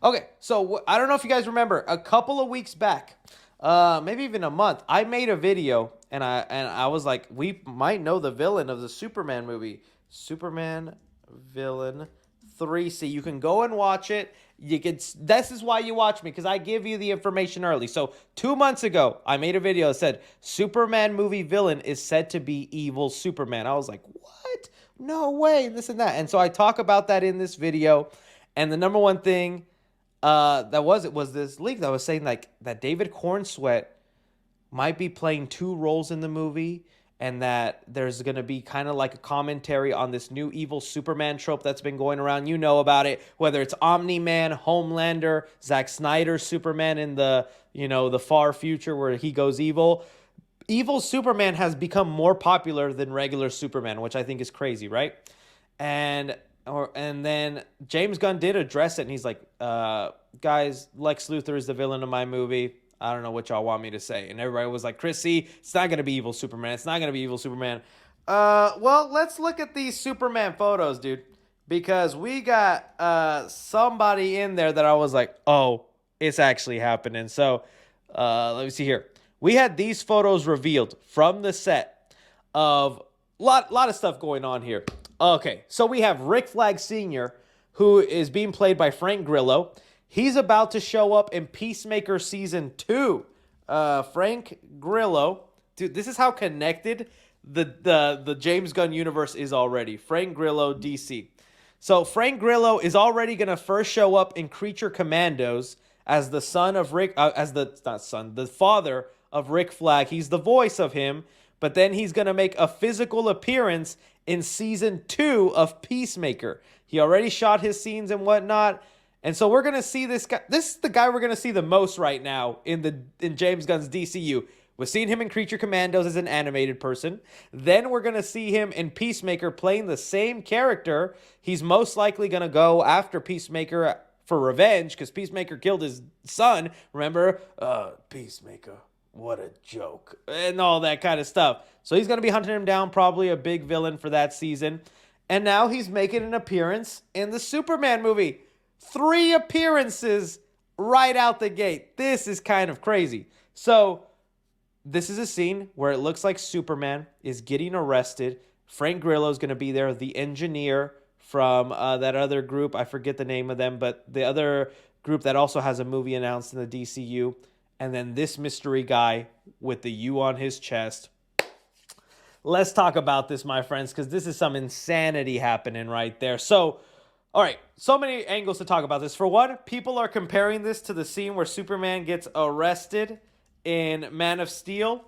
Okay, so I don't know if you guys remember, a couple of weeks back, maybe even a month, I made a video and I was like, we might know the villain of the Superman movie, Superman villain 3. See, you can go and watch it. You can. This is why you watch me, because I give you the information early. So 2 months ago, I made a video that said Superman movie villain is said to be evil Superman. I was like, what? No way, this and that. And so I talk about that in this video. And the number one thing it was this leak that was saying like that David Corenswet might be playing two roles in the movie, and that there's going to be kind of like a commentary on this new evil Superman trope that's been going around. You know about it, whether it's Omni-Man, Homelander, Zack Snyder's Superman in the, the far future where he goes evil. Evil Superman has become more popular than regular Superman, which I think is crazy, right? And then James Gunn did address it, and he's like, guys, Lex Luthor is the villain of my movie. I don't know what y'all want me to say. And everybody was like, Chris, see, it's not going to be evil Superman. It's not going to be evil Superman. Well, let's look at these Superman photos, dude. Because we got somebody in there that I was like, oh, it's actually happening. So let me see here. We had these photos revealed from the set of lot of stuff going on here. Okay, so we have Rick Flag Sr., who is being played by Frank Grillo. He's about to show up in Peacemaker Season 2. Frank Grillo. Dude, this is how connected the James Gunn universe is already. Frank Grillo, DC. So Frank Grillo is already going to first show up in Creature Commandos as the son of Rick, the father of Rick Flag. He's the voice of him, but then he's going to make a physical appearance in Season 2 of Peacemaker. He already shot his scenes and whatnot. And so we're going to see this guy. This is the guy we're going to see the most right now in James Gunn's DCU. We're seeing him in Creature Commandos as an animated person. Then we're going to see him in Peacemaker playing the same character. He's most likely going to go after Peacemaker for revenge because Peacemaker killed his son. Remember? Peacemaker, what a joke. And all that kind of stuff. So he's going to be hunting him down, probably a big villain for that season. And now he's making an appearance in the Superman movie. 3 appearances right out the gate. This is kind of crazy. So this is a scene where it looks like Superman is getting arrested. Frank Grillo is going to be there, the engineer from that other group. I forget the name of them, but the other group that also has a movie announced in the DCU. And then this mystery guy with the U on his chest. Let's talk about this, my friends, because this is some insanity happening right there. So, all right, so many angles to talk about this. For one, people are comparing this to the scene where Superman gets arrested in Man of Steel.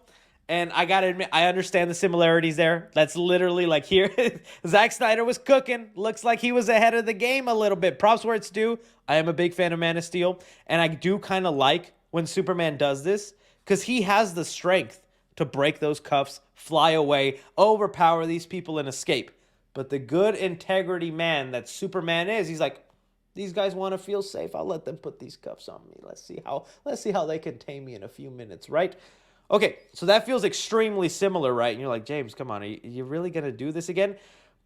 And I got to admit, I understand the similarities there. That's literally like here. Zack Snyder was cooking. Looks like he was ahead of the game a little bit. Props where it's due. I am a big fan of Man of Steel. And I do kind of like when Superman does this because he has the strength to break those cuffs, fly away, overpower these people, and escape. But the good integrity man that Superman is, he's like, these guys want to feel safe. I'll let them put these cuffs on me. Let's see how they can tame me in a few minutes, right? Okay, so that feels extremely similar, right? And you're like, James, come on, are you really going to do this again?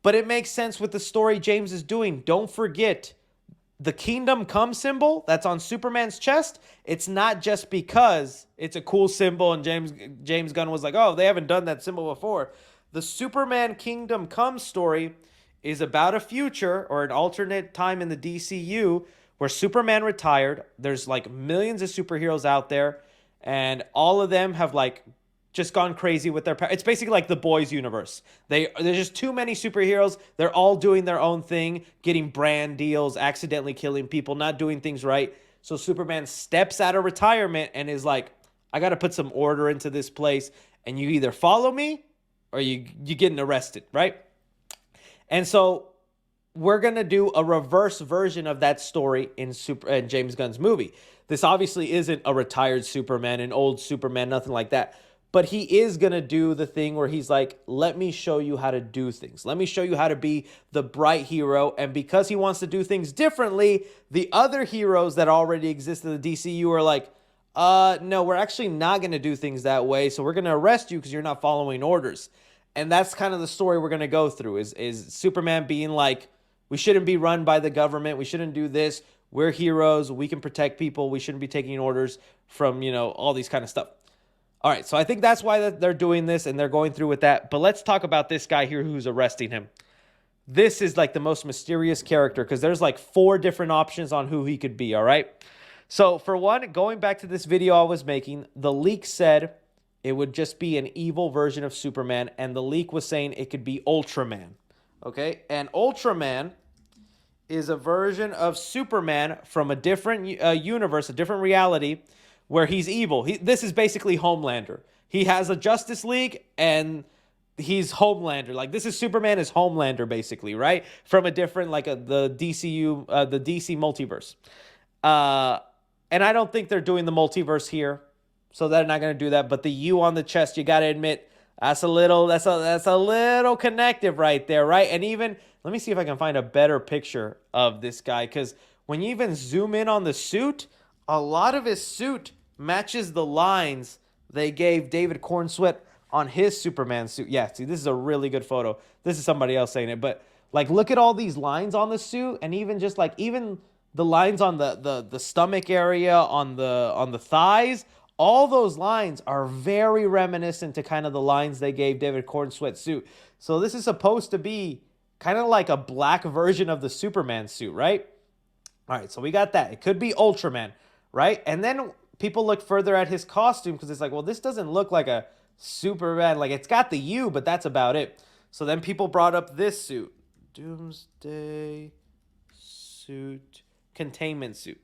But it makes sense with the story James is doing. Don't forget, the Kingdom Come symbol that's on Superman's chest, it's not just because it's a cool symbol and James Gunn was like, oh, they haven't done that symbol before. The Superman Kingdom Come story is about a future or an alternate time in the DCU where Superman retired. There's like millions of superheroes out there, and all of them have like just gone crazy with their power. It's basically like the boys universe. There's just too many superheroes. They're all doing their own thing, getting brand deals, accidentally killing people, not doing things right. So Superman steps out of retirement and is like, I got to put some order into this place, and you either follow me or you getting arrested, right? And so we're going to do a reverse version of that story in James Gunn's movie. This obviously isn't a retired Superman, an old Superman, nothing like that. But he is going to do the thing where he's like, let me show you how to do things. Let me show you how to be the bright hero. And because he wants to do things differently, the other heroes that already exist in the DCU are like, no, we're actually not going to do things that way. So we're going to arrest you because you're not following orders. And that's kind of the story we're going to go through is Superman being like, we shouldn't be run by the government. We shouldn't do this. We're heroes. We can protect people. We shouldn't be taking orders from, all these kind of stuff. All right, so I think that's why they're doing this and they're going through with that. But let's talk about this guy here who's arresting him. This is like the most mysterious character because there's like 4 different options on who he could be, all right? So for one, going back to this video I was making, the leak said it would just be an evil version of Superman, and the leak was saying it could be Ultraman, okay? And Ultraman is a version of Superman from a different universe, a different reality, where he's evil. This is basically Homelander. He has a Justice League, and he's Homelander. Like, this is Superman is Homelander, basically, right? From a different, like, the DC multiverse. And I don't think they're doing the multiverse here, so they're not going to do that. But the U on the chest, you got to admit, that's a little connective right there, right? And even, let me see if I can find a better picture of this guy, because when you even zoom in on the suit, a lot of his suit matches the lines they gave David Corenswet on his Superman suit. Yeah, see, this is a really good photo. This is somebody else saying it, but like, look at all these lines on the suit, and even just like, even the lines on the stomach area, on the thighs, all those lines are very reminiscent to kind of the lines they gave David Corenswet's suit. So this is supposed to be kind of like a black version of the Superman suit, right? All right, so we got that. It could be Ultraman, right? And then people look further at his costume because it's like, well, this doesn't look like a Superman. Like, it's got the U, but that's about it. So then people brought up this suit. Doomsday suit, containment suit.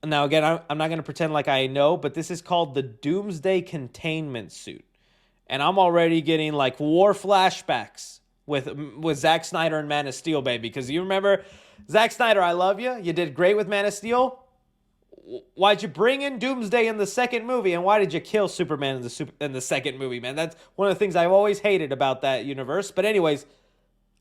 Now, again, I'm not going to pretend like I know, but this is called the Doomsday Containment Suit. And I'm already getting, like, war flashbacks with Zack Snyder and Man of Steel, baby. Because you remember, Zack Snyder, I love you. You did great with Man of Steel. Why'd you bring in Doomsday in the second movie? And why did you kill Superman in the second movie, man? That's one of the things I've always hated about that universe. But anyways,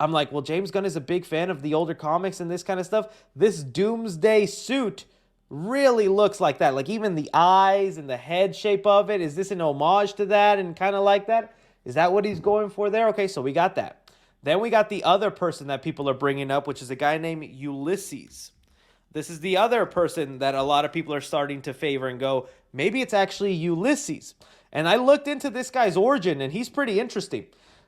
I'm like, well, James Gunn is a big fan of the older comics and this kind of stuff. This Doomsday suit really looks like that. Like, even the eyes and the head shape of it. Is this an homage to that and kind of like that? Is that what he's going for there? Okay, so we got that. Then we got the other person that people are bringing up, which is a guy named Ulysses. This is the other person that a lot of people are starting to favor and go, maybe it's actually Ulysses. And I looked into this guy's origin, and he's pretty interesting.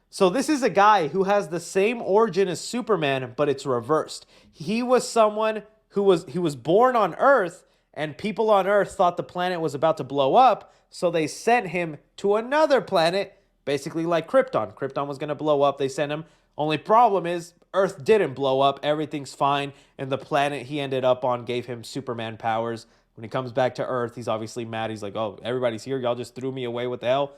So this is a guy who has the same origin as Superman, but it's reversed. He was someone who was born on Earth, and people on Earth thought the planet was about to blow up, so they sent him to another planet, basically like Krypton. Krypton was going to blow up. They sent him. Only problem is Earth didn't blow up. Everything's fine, and the planet he ended up on gave him Superman powers. When he comes back to Earth, he's obviously mad. He's like, oh, everybody's here. Y'all just threw me away. What the hell?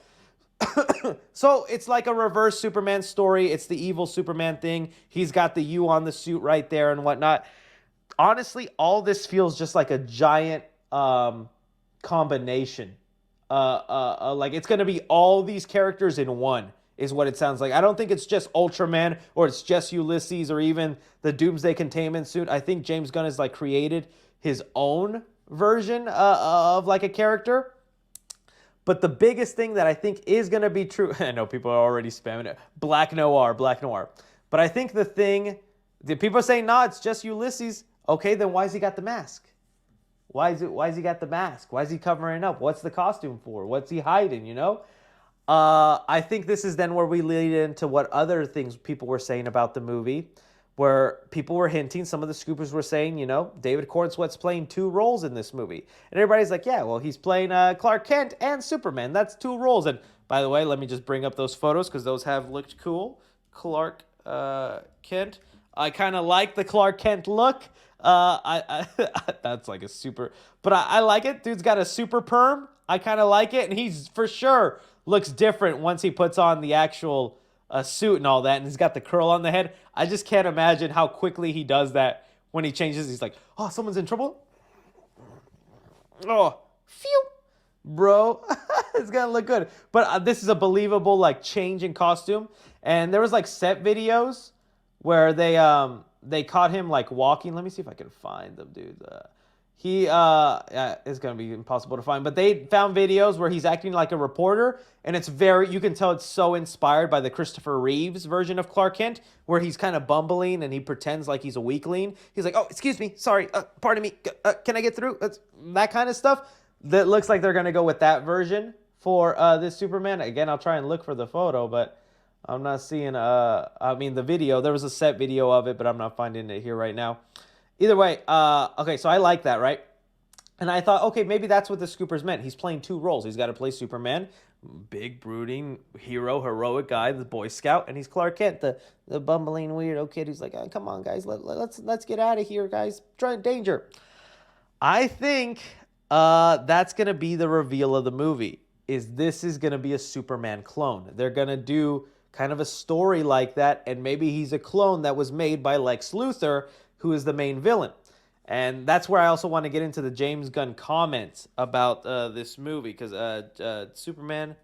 So it's like a reverse Superman story. It's the evil Superman thing. He's got the U on the suit right there and whatnot. Honestly, all this feels just like a giant combination. Like, it's going to be all these characters in one is what it sounds like. I don't think it's just Ultraman or it's just Ulysses or even the Doomsday Containment Suit. I think James Gunn has like created his own version of like a character. But the biggest thing that I think is going to be true, I know people are already spamming it, Black Noir. But I think the people are saying, nah, it's just Ulysses. Okay, then why's he got the mask? Why's he got the mask? Why is he covering up? What's the costume for? What's he hiding, you know? I think this is then where we lead into what other things people were saying about the movie, where people were hinting, some of the scoopers were saying, you know, David Corenswet's playing 2 roles in this movie. And everybody's like, yeah, well, he's playing Clark Kent and Superman. That's 2 roles. And by the way, let me just bring up those photos because those have looked cool. Clark Kent. I kind of like the Clark Kent look. That's like a super, but I like it. Dude's got a super perm. I kind of like it. And he's for sure looks different once he puts on the actual suit and all that. And he's got the curl on the head. I just can't imagine how quickly he does that when he changes. He's like, oh, someone's in trouble. Oh, phew, bro. It's going to look good. But this is a believable like change in costume. And there was like set videos where they caught him like walking. Let me see if I can find them, dude. It's gonna be impossible to find, but they found videos where he's acting like a reporter, and it's very, you can tell it's so inspired by the Christopher Reeves version of Clark Kent, where he's kind of bumbling and he pretends like he's a weakling. He's like, oh, excuse me, sorry, pardon me, can I get through? That kind of stuff. That looks like they're gonna go with that version for this Superman. Again, I'll try and look for the photo, but I'm not seeing the video. There was a set video of it, but I'm not finding it here right now. Either way, okay, so I like that, right? And I thought, okay, maybe that's what the Scoopers meant. He's playing two roles. He's got to play Superman, big, brooding, hero, heroic guy, the Boy Scout, and he's Clark Kent, the bumbling, weirdo kid who's like, oh, come on, guys, let's get out of here, guys. Danger. I think that's going to be the reveal of the movie, this is going to be a Superman clone. They're going to do kind of a story like that, and maybe he's a clone that was made by Lex Luthor, who is the main villain. And that's where I also want to get into the James Gunn comments about this movie, because Superman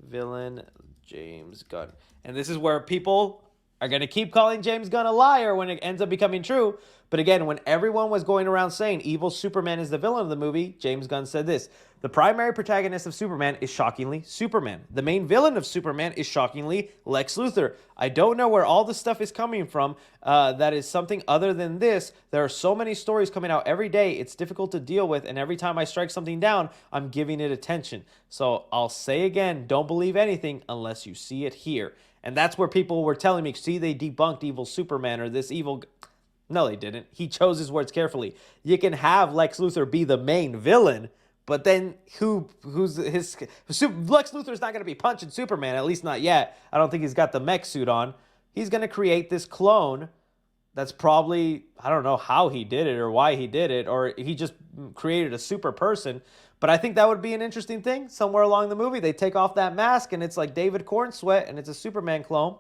villain James Gunn. And this is where people are going to keep calling James Gunn a liar when it ends up becoming true. But again, when everyone was going around saying evil Superman is the villain of the movie, James Gunn said this: the primary protagonist of Superman is shockingly Superman. The main villain of Superman is shockingly Lex Luthor. I don't know where all the stuff is coming from. That is something other than this. There are so many stories coming out every day. It's difficult to deal with. And every time I strike something down, I'm giving it attention. So I'll say again, don't believe anything unless you see it here. And that's where people were telling me, see, they debunked evil Superman or this evil... No, they didn't. He chose his words carefully. You can have Lex Luthor be the main villain, but then who's his... Lex Luthor's not going to be punching Superman, at least not yet. I don't think he's got the mech suit on. He's going to create this clone that's probably... I don't know how he did it or why he did it, or he just created a super person. But I think that would be an interesting thing. Somewhere along the movie, they take off that mask, and it's like David Corenswet, and it's a Superman clone.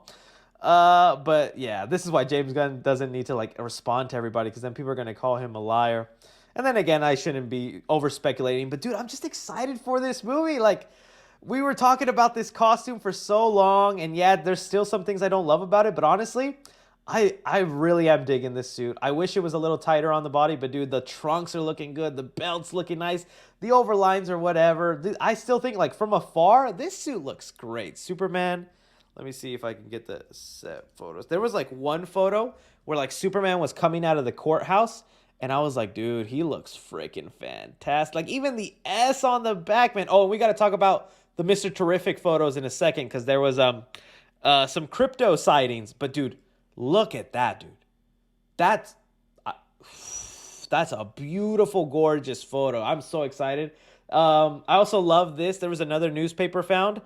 But yeah, this is why James Gunn doesn't need to like respond to everybody, because then people are going to call him a liar. And then again, I shouldn't be over speculating, but dude, I'm just excited for this movie. Like, we were talking about this costume for so long, and yeah, there's still some things I don't love about it, but honestly, I really am digging this suit. I wish it was a little tighter on the body, but dude, the trunks are looking good, the belt's looking nice, the overlines or whatever. I still think, like, from afar, this suit looks great. Superman... Let me see if I can get the set photos. There was like one photo where like Superman was coming out of the courthouse, and I was like, dude, he looks freaking fantastic. Like, even the S on the back, man. Oh, we got to talk about the Mr. Terrific photos in a second, because there was some Krypto sightings. But dude, look at that, dude. That's a beautiful, gorgeous photo. I'm so excited. I also love this. There was another newspaper found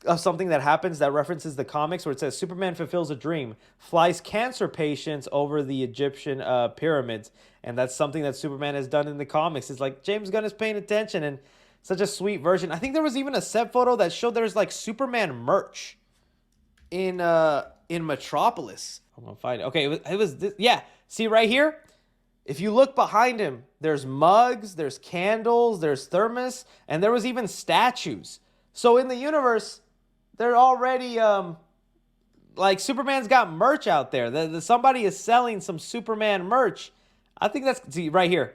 of something that happens that references the comics, where it says Superman fulfills a dream, flies cancer patients over the Egyptian pyramids. And that's something that Superman has done in the comics. It's like James Gunn is paying attention, and such a sweet version. I think there was even a set photo that showed there's like Superman merch in Metropolis. I'm gonna find it. Okay, it was this. Yeah, see right here? If you look behind him, there's mugs, there's candles, there's thermos, and there was even statues. So in the universe, they're already, like, Superman's got merch out there. Somebody is selling some Superman merch. I think that's, see, right here.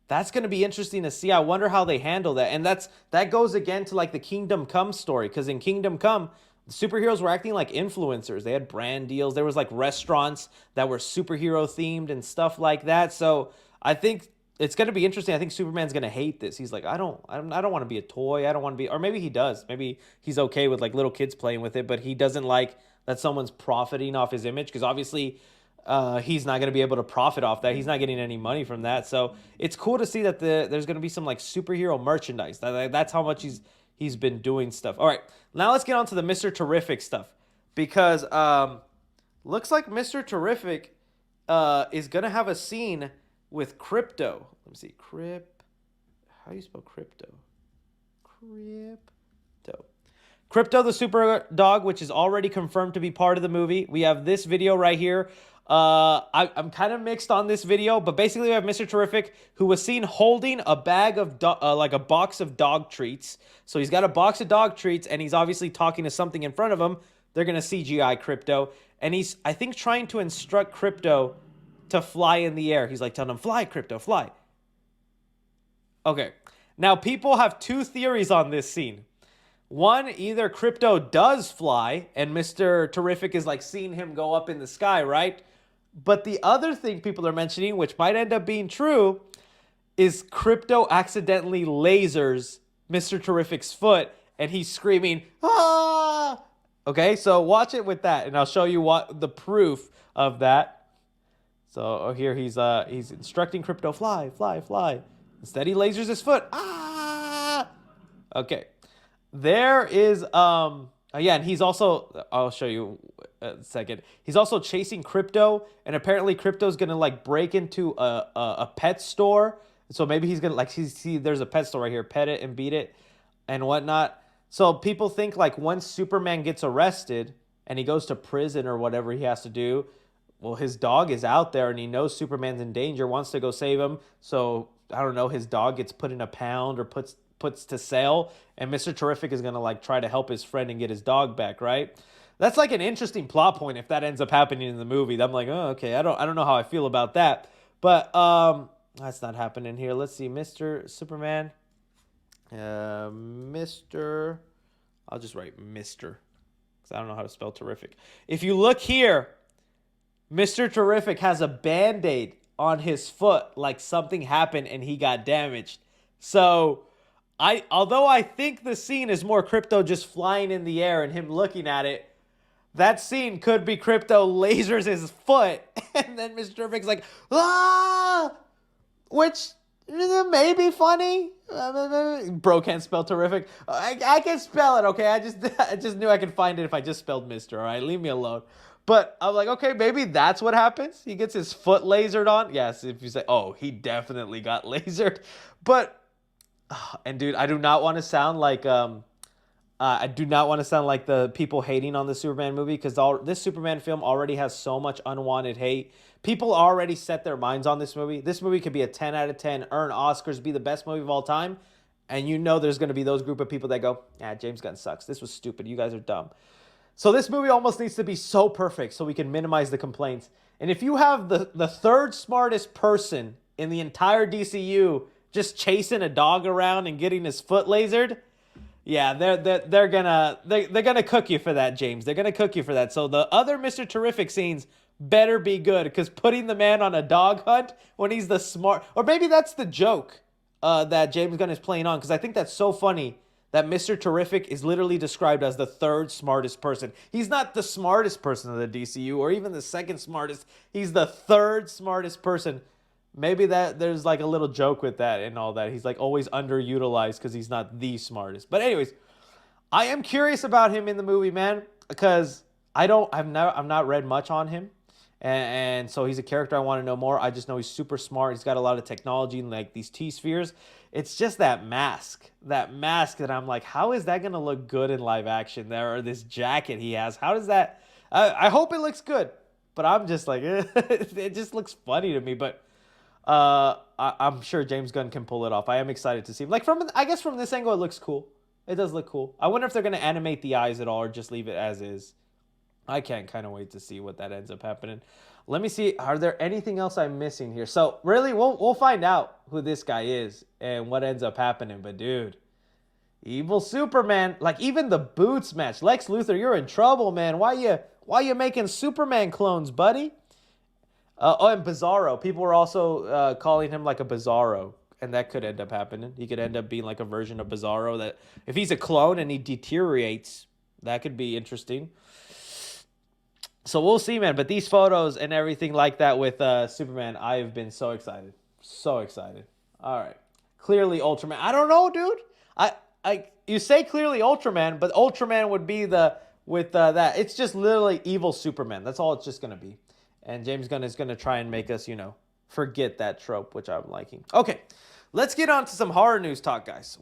That's going to be interesting to see. I wonder how they handle that. And that goes again to, like, the Kingdom Come story. Because in Kingdom Come, the superheroes were acting like influencers. They had brand deals. There was, like, restaurants that were superhero-themed and stuff like that. So I think... it's going to be interesting. I think Superman's going to hate this. He's like, I don't want to be a toy. I don't want to be, or maybe he does. Maybe he's okay with like little kids playing with it, but he doesn't like that someone's profiting off his image, because obviously he's not going to be able to profit off that. He's not getting any money from that. So it's cool to see that there's going to be some like superhero merchandise. That's how much he's been doing stuff. All right, now let's get on to the Mr. Terrific stuff, because looks like Mr. Terrific is going to have a scene with Krypto. Let me see. How do you spell crypto? Krypto the super dog, which is already confirmed to be part of the movie. We have this video right here. I'm kind of mixed on this video, but basically we have Mr. Terrific, who was seen holding a bag of like a box of dog treats. So he's got a box of dog treats, and he's obviously talking to something in front of him. They're gonna CGI Krypto, and he's, I think, trying to instruct Krypto to fly in the air. He's like telling him, fly, Krypto, fly. Okay. Now, people have two theories on this scene. One, either Krypto does fly and Mr. Terrific is like seeing him go up in the sky, right? But the other thing people are mentioning, which might end up being true, is Krypto accidentally lasers Mr. Terrific's foot and he's screaming, ah! Okay, so watch it with that and I'll show you what the proof of that. So here he's instructing Krypto, fly, fly, fly. Instead he lasers his foot. Ah! Okay. There is yeah, and he's also, I'll show you a second. He's also chasing Krypto, and apparently Krypto's gonna like break into a pet store. So maybe he's gonna like see there's a pet store right here, pet it and beat it and whatnot. So people think like once Superman gets arrested and he goes to prison or whatever he has to do, well, his dog is out there and he knows Superman's in danger, wants to go save him. So I don't know, his dog gets put in a pound or puts to sale, and Mr. Terrific is gonna like try to help his friend and get his dog back, right? That's like an interesting plot point if that ends up happening in the movie. I'm like, oh, okay, I don't know how I feel about that, but that's not happening here. Let's see, Mr. Superman, Mr. I'll just write Mr. because I don't know how to spell terrific. If you look here, Mr. Terrific has a Band-Aid on his foot, like something happened and he got damaged. So although I think the scene is more Krypto just flying in the air and him looking at it, that scene could be Krypto lasers his foot and then Mr. Terrific's like, ah, which may be funny. Bro can't spell terrific. I can spell it, okay? I just knew I could find it if I just spelled Mr. All right, leave me alone. But I'm like, okay, maybe that's what happens. He gets his foot lasered on. Yes, if you say, oh, he definitely got lasered. But and dude, I do not want to sound like the people hating on the Superman movie, because this Superman film already has so much unwanted hate. People already set their minds on this movie. This movie could be a 10 out of 10, earn Oscars, be the best movie of all time. And you know there's going to be those group of people that go, James Gunn sucks. This was stupid. You guys are dumb. So this movie almost needs to be so perfect so we can minimize the complaints. And if you have the third smartest person in the entire DCU just chasing a dog around and getting his foot lasered, yeah, they're gonna cook you for that, James. They're gonna cook you for that. So the other Mr. Terrific scenes better be good, because putting the man on a dog hunt when he's the smart, or maybe that's the joke that James Gunn is playing on, because I think that's so funny that Mr. Terrific is literally described as the third smartest person. He's not the smartest person of the DCU or even the second smartest. He's the third smartest person. Maybe that there's like a little joke with that and all that. He's like always underutilized because he's not the smartest. But anyways, I am curious about him in the movie, man, because I've not read much on him. And so he's a character I want to know more. I just know he's super smart. He's got a lot of technology and like these T-spheres. It's just that mask that I'm like, how is that going to look good in live action there? Or this jacket he has, how does that, I hope it looks good, but I'm just like, it just looks funny to me. But I'm sure James Gunn can pull it off. I am excited to see him. Like I guess from this angle, it looks cool. It does look cool. I wonder if they're going to animate the eyes at all or just leave it as is. I can't kind of wait to see what that ends up happening. Let me see. Are there anything else I'm missing here? So really, we'll find out who this guy is and what ends up happening. But dude, evil Superman, like even the boots match. Lex Luthor, you're in trouble, man. Why you making Superman clones, buddy? And Bizarro. People were also calling him like a Bizarro. And that could end up happening. He could end up being like a version of Bizarro that if he's a clone and he deteriorates, that could be interesting. So we'll see, man. But these photos and everything like that with Superman, I have been so excited. So excited. All right. Clearly Ultraman. I don't know, dude. You say clearly Ultraman, but Ultraman would be that. It's just literally evil Superman. That's all it's just going to be. And James Gunn is going to try and make us, forget that trope, which I'm liking. Okay. Let's get on to some horror news talk, guys.